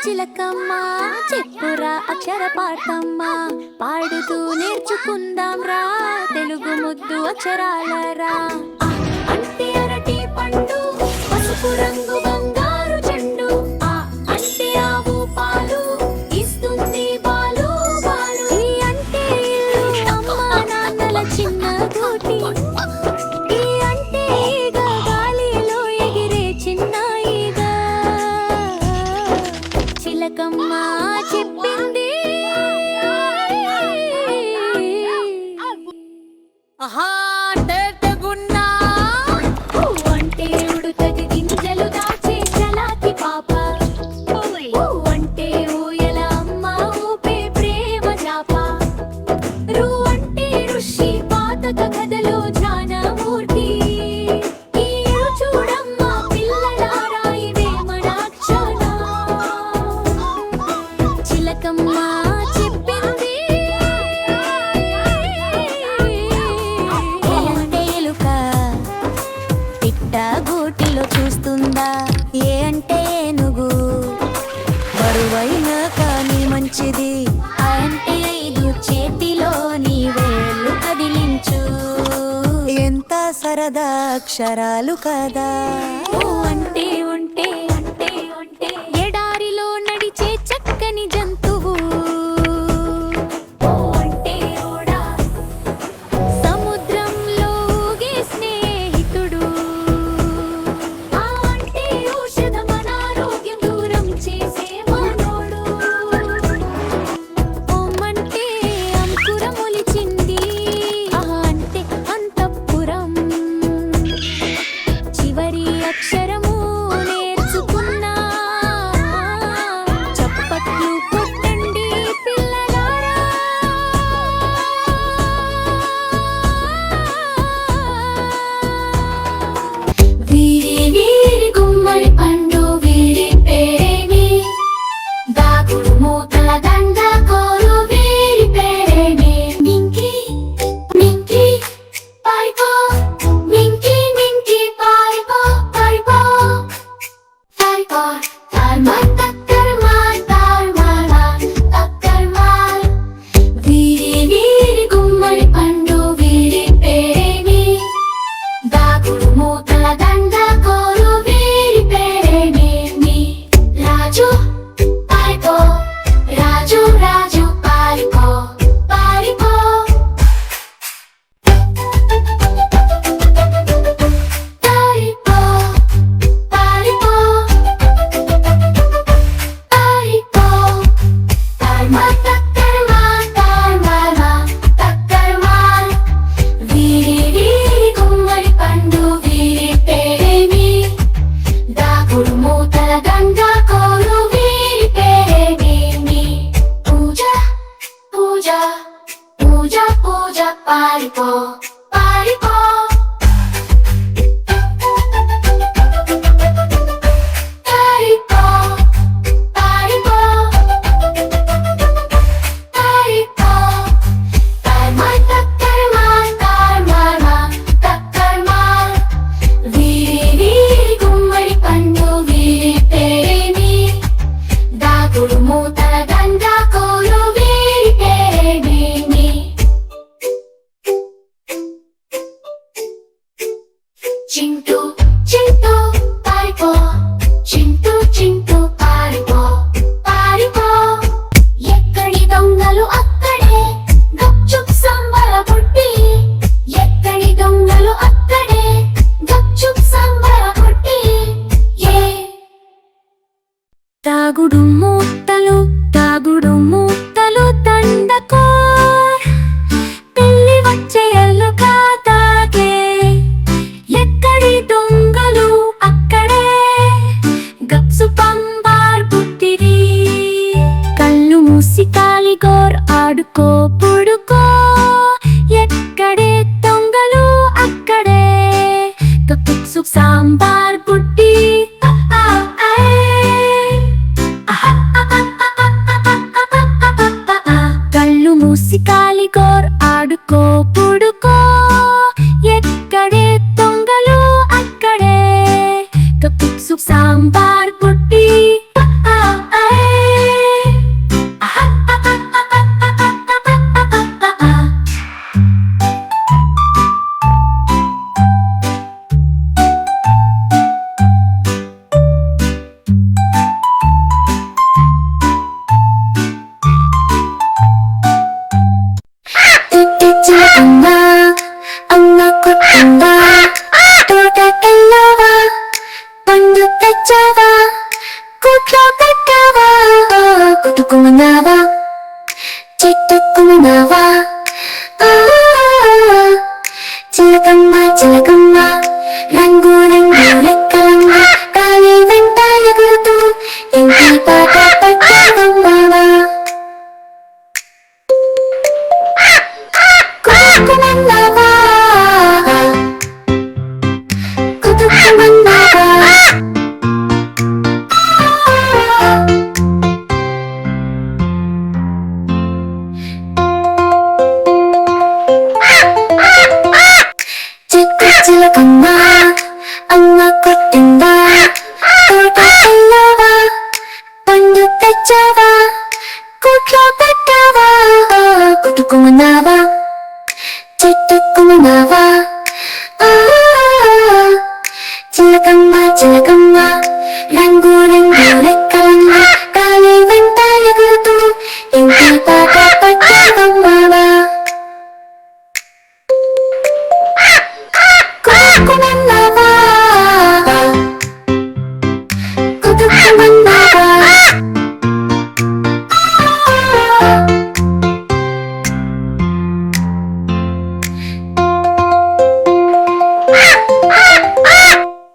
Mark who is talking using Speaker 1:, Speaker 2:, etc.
Speaker 1: చిలకమ్మ చెప్పురా అక్షర పాఠమ్మ పాడుతూ నేర్చుకుందాం రా తెలుగు ముద్దు అక్షరాలరా అంటే అరటి పండు పసుపు రంగు బంగారు చెండు అంటే ఆవు పాలు ఇస్తుంది బాలు బాలు ఈ అంటే ఇల్లు అమ్మ నాన్నల చిన్న గూటి ఈ అంటే ఈగ గాలిలో ఎగిరే చిన్న ఈగ చిలకమ్మ చెప్పింది ఆహా తేటగున్నా అంటే ఉడుతది గింజలు దాచే చలాకి పాప అంటే ఊయల అమ్మ ఊపే ప్రేమ జాప రు అంటే ఋషి పాతక కథలో జ్ఞానమూర్తి ఈ చూడమ్మ పిల్లలారా ఇవే మన అక్షర చిలకమ్మ చెప్పింది ఎలుక పిట్ట గూటిలో చూస్తుందా ఏ అంటే ఏనుగు బరువైన కానీ మంచిది అంటే ఐదు చేతిలో నీ వేళ్ళు కదిలించు ఎంత సరదా అక్షరాలు కదా అంటే ఉంటే అంటే ఉంటే ఎడారిలో నడిచే చక్కని జంతువు అంటే ఓడా సముద్రంలో ఊగే స్నేహితుడు అంటే ఔషధం అనారోగ్యం దూరం చేసే మనోడు ఓమంటే అంకురం మొలిచింది అంటే అంతఃపురం చివరి అక్షరము నేర్చుకున్నా చప్పట్లు కొట్టండి పిల్లలారా వీరి వీరి గుమ్మడి పండు వీరి పేరేమి దాగుడు మూతల దండ కోరు వీరి పేరేమి మింకి మింకి పారిపో మింకి మింకి పారిపో పారిపో పారిపో తార్మార్ తక్కర్మార్ తార్మార్ తక్కర్మార్ వీరి వీరి గుమ్మడి పండు వీరి పేరేమి దాగుడు మూతల దండ కోరు వీరి పేరేమి రాజు పారిపో రాజు రాజు పారిపో పారిపో పారిపో పారిపో పారిపో తార్మార్ తక్కర్మార్ తార్మార్ తక్కర్మార్ వీరి వీరి గుమ్మడి పండు వీరి పేరేమి దాగుడు మూతల దండ కోరు వీరి పేరేమి పూజ పూజ పూజ పూజ పారిపో పారిపో పారిపో పారిపో పారిపో తార్మార్ తక్కర్మార్ తార్మార్ తక్కర్మార్ వీరి వీరి గుమ్మడి పండు వీరి పేరేమి దాగుడు మూతల దండ కోరు వీరి పేరేమి చింటూ చింటూ పారిపో చింటూ చింటూ పారిపో పారిపో ఎక్కడి దొంగలు అక్కడే గప్చుప్ సంబర పుట్టి ఎక్కడి దొంగలు అక్కడే గప్చుప్ సంబర పుట్టి ఏ తాగుడు మూతలు దండకో పెళ్లి వచ్చే ఎల్లుక తాగే ఎక్కడి దొంగలు అక్కడే గప్సు పంబార్ పుట్టిరి కళ్ళు మూసి కాలిగోర్ ఆడుకో పుడుకో ఎక్కడే దొంగలు అక్కడే గప్సు సాంబార్ పుట్టి కళ్ళు మూసి కాలిగోర్ ఆడుకో పుడుకో ఎక్కడే దొంగలు అక్కడే కప్సు సాంబార్ పుట్టి ఎల్లవా పండు తెచ్చావా కూట్లో పెట్టావా కుట్టుకున్నావా చెట్టుకున్నావా చిలకమ్మ చిలకమ్మ రంగు రంగు రెక్కలమ్మ గాలి వెంట ఎగురుతూ ఇంటి పాట పట్టావమ్మా కుట్టుకున్నావా కుట్టుకున్నావా చిలకమ్మ అమ్మ కొట్టిందా తోట వెళ్ళవా పండు తెచ్చావా కూట్లో పెట్టావా కుట్టుకున్నావా చెట్టుకున్నావా చిలకమ్మ చిలకమ్మ రంగు రంగు